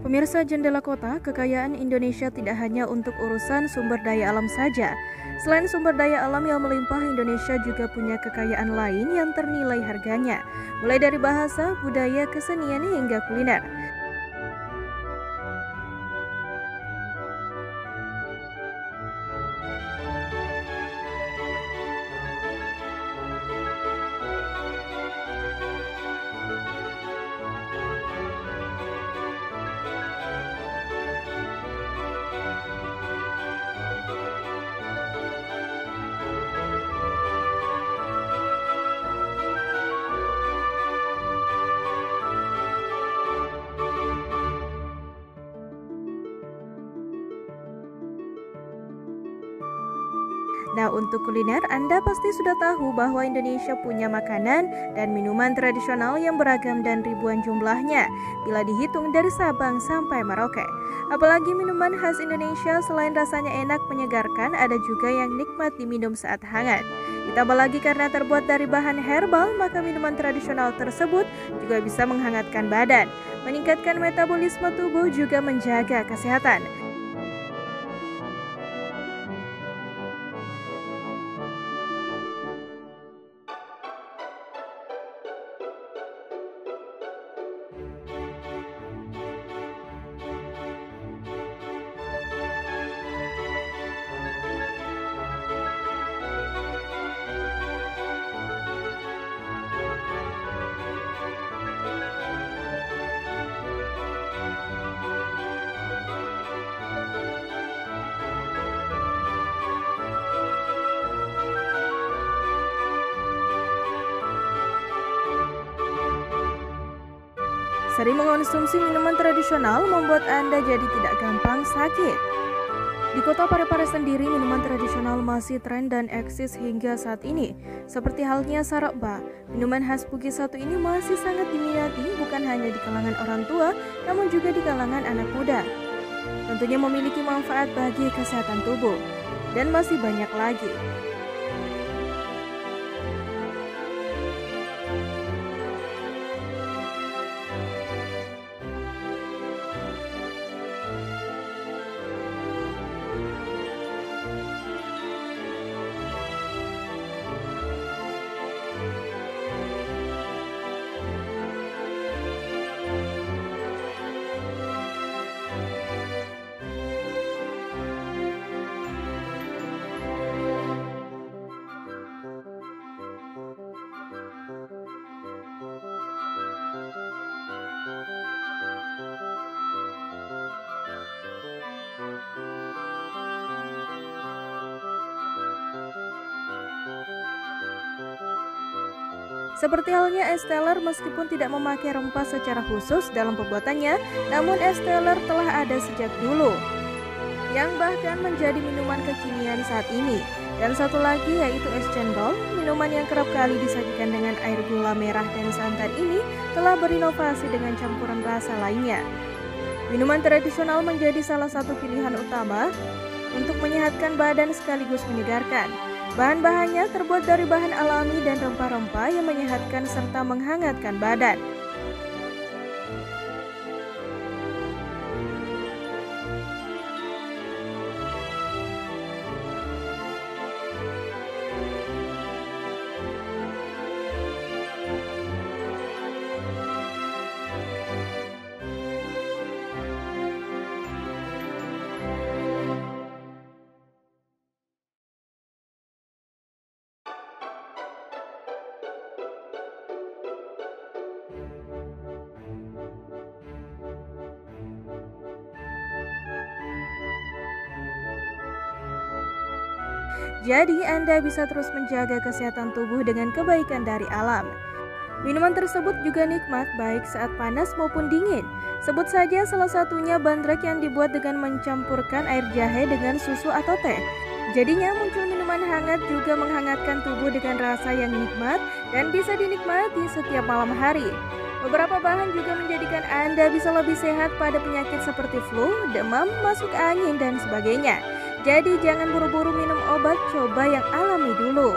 Pemirsa Jendela Kota, kekayaan Indonesia tidak hanya untuk urusan sumber daya alam saja. Selain sumber daya alam yang melimpah, Indonesia juga punya kekayaan lain yang ternilai harganya, mulai dari bahasa, budaya, kesenian hingga kuliner. Nah, untuk kuliner, Anda pasti sudah tahu bahwa Indonesia punya makanan dan minuman tradisional yang beragam dan ribuan jumlahnya, bila dihitung dari Sabang sampai Merauke. Apalagi minuman khas Indonesia selain rasanya enak menyegarkan, ada juga yang nikmat diminum saat hangat. Ditambah lagi karena terbuat dari bahan herbal, maka minuman tradisional tersebut juga bisa menghangatkan badan, meningkatkan metabolisme tubuh, juga menjaga kesehatan. Sering mengonsumsi minuman tradisional membuat Anda jadi tidak gampang sakit. Di kota Parepare sendiri, minuman tradisional masih tren dan eksis hingga saat ini. Seperti halnya Sarokba, minuman khas Bugis 1 ini masih sangat diminati bukan hanya di kalangan orang tua, namun juga di kalangan anak muda. Tentunya memiliki manfaat bagi kesehatan tubuh, dan masih banyak lagi. Seperti halnya es teler, meskipun tidak memakai rempah secara khusus dalam pembuatannya, namun es teler telah ada sejak dulu, yang bahkan menjadi minuman kekinian saat ini. Dan satu lagi yaitu es cendol, minuman yang kerap kali disajikan dengan air gula merah dan santan ini telah berinovasi dengan campuran rasa lainnya. Minuman tradisional menjadi salah satu pilihan utama untuk menyehatkan badan sekaligus menyegarkan. Bahan-bahannya terbuat dari bahan alami dan rempah-rempah yang menyehatkan serta menghangatkan badan. Jadi Anda bisa terus menjaga kesehatan tubuh dengan kebaikan dari alam. Minuman tersebut juga nikmat baik saat panas maupun dingin. Sebut saja salah satunya bandrek yang dibuat dengan mencampurkan air jahe dengan susu atau teh. Jadinya muncul minuman hangat juga menghangatkan tubuh dengan rasa yang nikmat dan bisa dinikmati setiap malam hari. Beberapa bahan juga menjadikan Anda bisa lebih sehat pada penyakit seperti flu, demam, masuk angin, dan sebagainya. Jadi jangan buru-buru minum obat, coba yang alami dulu.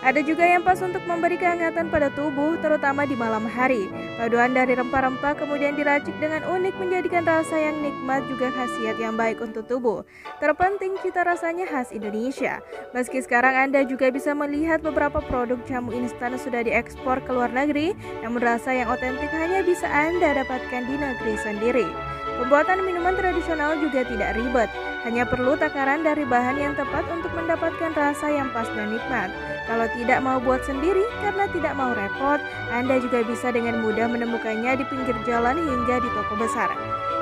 Ada juga yang pas untuk memberi kehangatan pada tubuh, terutama di malam hari. Paduan dari rempah-rempah kemudian diracik dengan unik menjadikan rasa yang nikmat juga khasiat yang baik untuk tubuh. Terpenting cita rasanya khas Indonesia. Meski sekarang Anda juga bisa melihat beberapa produk jamu instan sudah diekspor ke luar negeri, namun rasa yang otentik hanya bisa Anda dapatkan di negeri sendiri. Pembuatan minuman tradisional juga tidak ribet, hanya perlu takaran dari bahan yang tepat untuk mendapatkan rasa yang pas dan nikmat. Kalau tidak mau buat sendiri karena tidak mau repot, Anda juga bisa dengan mudah menemukannya di pinggir jalan hingga di toko besar.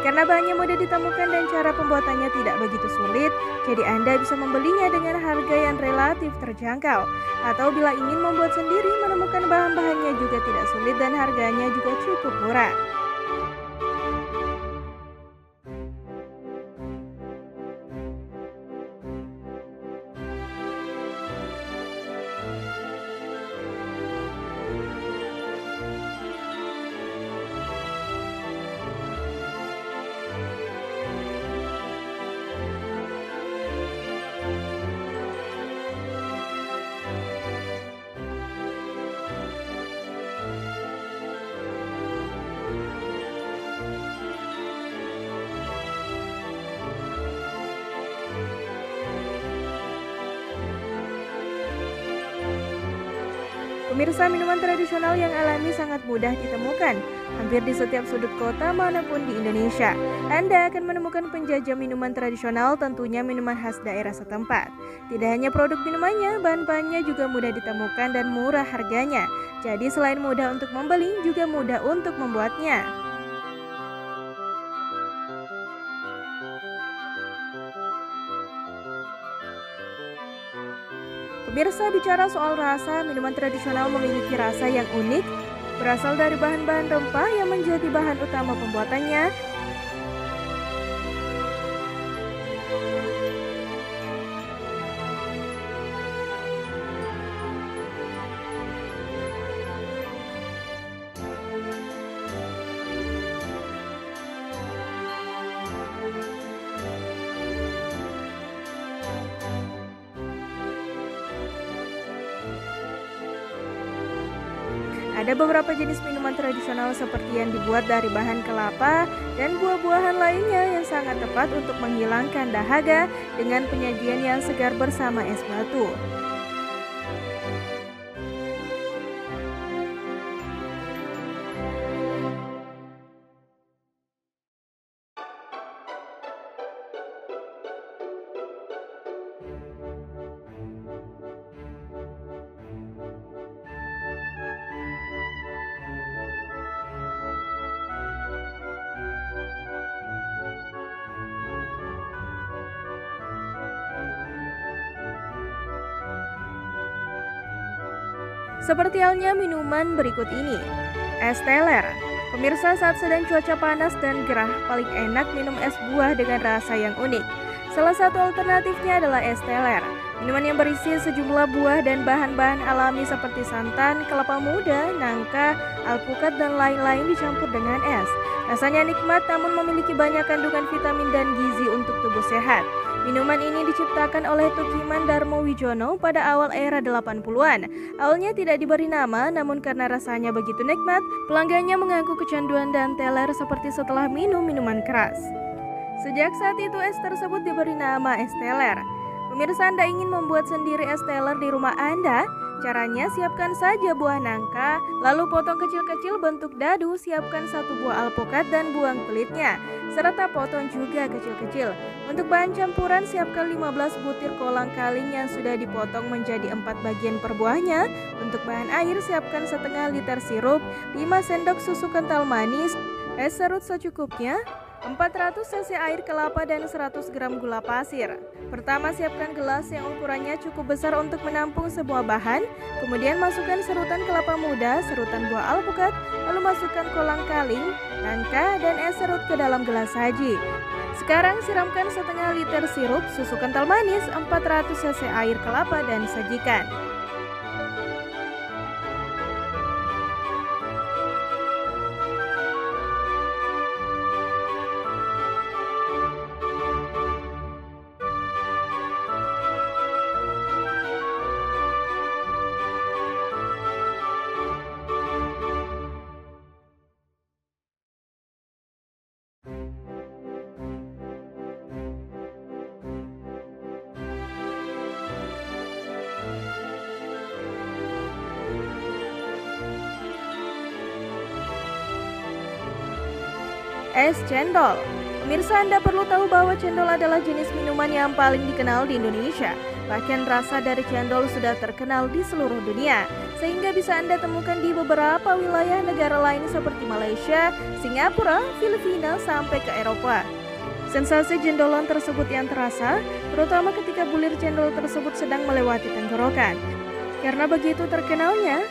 Karena bahannya mudah ditemukan dan cara pembuatannya tidak begitu sulit, jadi Anda bisa membelinya dengan harga yang relatif terjangkau. Atau bila ingin membuat sendiri, menemukan bahan-bahannya juga tidak sulit dan harganya juga cukup murah. Pemirsa, minuman tradisional yang alami sangat mudah ditemukan hampir di setiap sudut kota manapun di Indonesia. Anda akan menemukan penjajah minuman tradisional, tentunya minuman khas daerah setempat. Tidak hanya produk minumannya, bahan-bahannya juga mudah ditemukan dan murah harganya. Jadi selain mudah untuk membeli, juga mudah untuk membuatnya. Pemirsa, bicara soal rasa, minuman tradisional memiliki rasa yang unik, berasal dari bahan-bahan rempah yang menjadi bahan utama pembuatannya. Ada beberapa jenis minuman tradisional seperti yang dibuat dari bahan kelapa dan buah-buahan lainnya yang sangat tepat untuk menghilangkan dahaga dengan penyajian yang segar bersama es batu. Seperti halnya minuman berikut ini, es teler. Pemirsa, saat sedang cuaca panas dan gerah, paling enak minum es buah dengan rasa yang unik. Salah satu alternatifnya adalah es teler. Minuman yang berisi sejumlah buah dan bahan-bahan alami seperti santan, kelapa muda, nangka, alpukat, dan lain-lain dicampur dengan es. Rasanya nikmat namun memiliki banyak kandungan vitamin dan gizi untuk tubuh sehat. Minuman ini diciptakan oleh Tukiman Darmowijono pada awal era 80-an. Awalnya tidak diberi nama, namun karena rasanya begitu nikmat, pelanggannya mengaku kecanduan dan teler seperti setelah minum minuman keras. Sejak saat itu es tersebut diberi nama es teler. Pemirsa, Anda ingin membuat sendiri es teler di rumah Anda? Caranya, siapkan saja buah nangka, lalu potong kecil-kecil bentuk dadu, siapkan 1 buah alpukat dan buang kulitnya, serta potong juga kecil-kecil. Untuk bahan campuran, siapkan 15 butir kolang-kaling yang sudah dipotong menjadi 4 bagian per buahnya. Untuk bahan air, siapkan setengah liter sirup, 5 sendok susu kental manis, es serut secukupnya, 400 cc air kelapa dan 100 gram gula pasir. Pertama, siapkan gelas yang ukurannya cukup besar untuk menampung sebuah bahan. Kemudian masukkan serutan kelapa muda, serutan buah alpukat, lalu masukkan kolang-kaling, nangka, dan es serut ke dalam gelas saji. Sekarang siramkan setengah liter sirup, susu kental manis, 400 cc air kelapa, dan sajikan. Es cendol. Pemirsa, Anda perlu tahu bahwa cendol adalah jenis minuman yang paling dikenal di Indonesia. Bahkan rasa dari cendol sudah terkenal di seluruh dunia, sehingga bisa Anda temukan di beberapa wilayah negara lain seperti Malaysia, Singapura, Filipina, sampai ke Eropa. Sensasi cendolan tersebut yang terasa, terutama ketika bulir cendol tersebut sedang melewati tenggorokan. Karena begitu terkenalnya,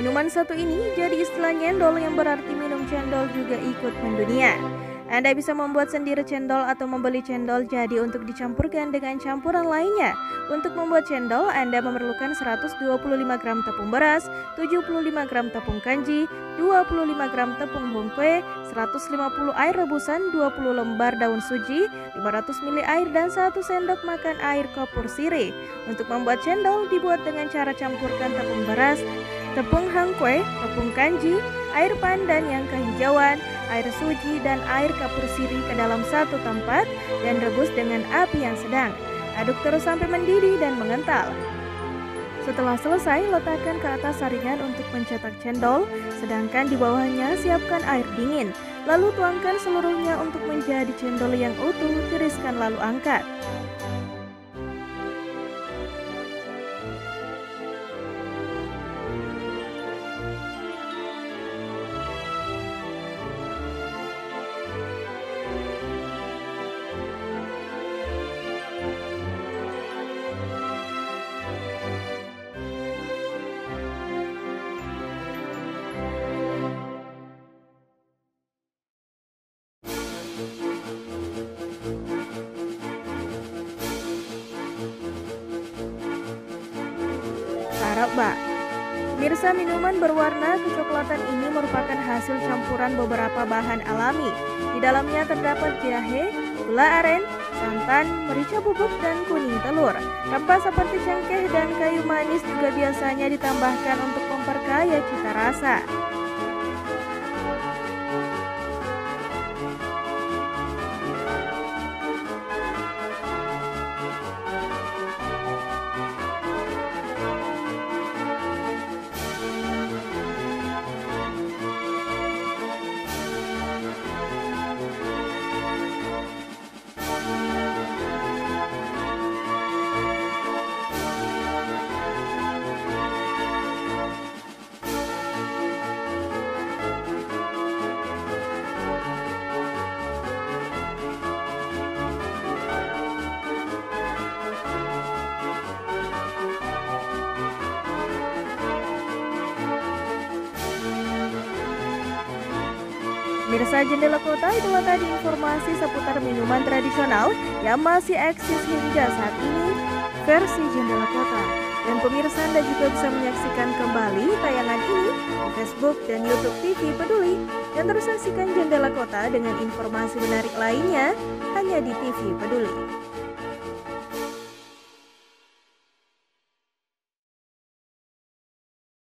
minuman satu ini jadi istilah nyendol yang berarti minum cendol juga ikut mendunia. Anda bisa membuat sendiri cendol atau membeli cendol jadi untuk dicampurkan dengan campuran lainnya. Untuk membuat cendol, Anda memerlukan 125 gram tepung beras, 75 gram tepung kanji, 25 gram tepung hongkwe, 150 air rebusan, 20 lembar daun suji, 500 ml air, dan 1 sendok makan air kapur sirih. Untuk membuat cendol dibuat dengan cara campurkan tepung beras, tepung hongkwe, tepung kanji, air pandan yang kehijauan, air suji, dan air kapur sirih ke dalam satu tempat dan rebus dengan api yang sedang. Aduk terus sampai mendidih dan mengental. Setelah selesai, letakkan ke atas saringan untuk mencetak cendol, sedangkan di bawahnya siapkan air dingin. Lalu tuangkan seluruhnya untuk menjadi cendol yang utuh, tiriskan lalu angkat. Saraba. Pemirsa, minuman berwarna kecoklatan ini merupakan hasil campuran beberapa bahan alami. Di dalamnya terdapat jahe, gula aren, santan, merica bubuk, dan kuning telur. Rempah seperti cengkeh dan kayu manis juga biasanya ditambahkan untuk memperkaya cita rasa. Pemirsa Jendela Kota, itulah tadi informasi seputar minuman tradisional yang masih eksis hingga saat ini versi Jendela Kota. Dan pemirsa, Anda juga bisa menyaksikan kembali tayangan ini di Facebook dan YouTube TV Peduli. Dan terus saksikan Jendela Kota dengan informasi menarik lainnya hanya di TV Peduli.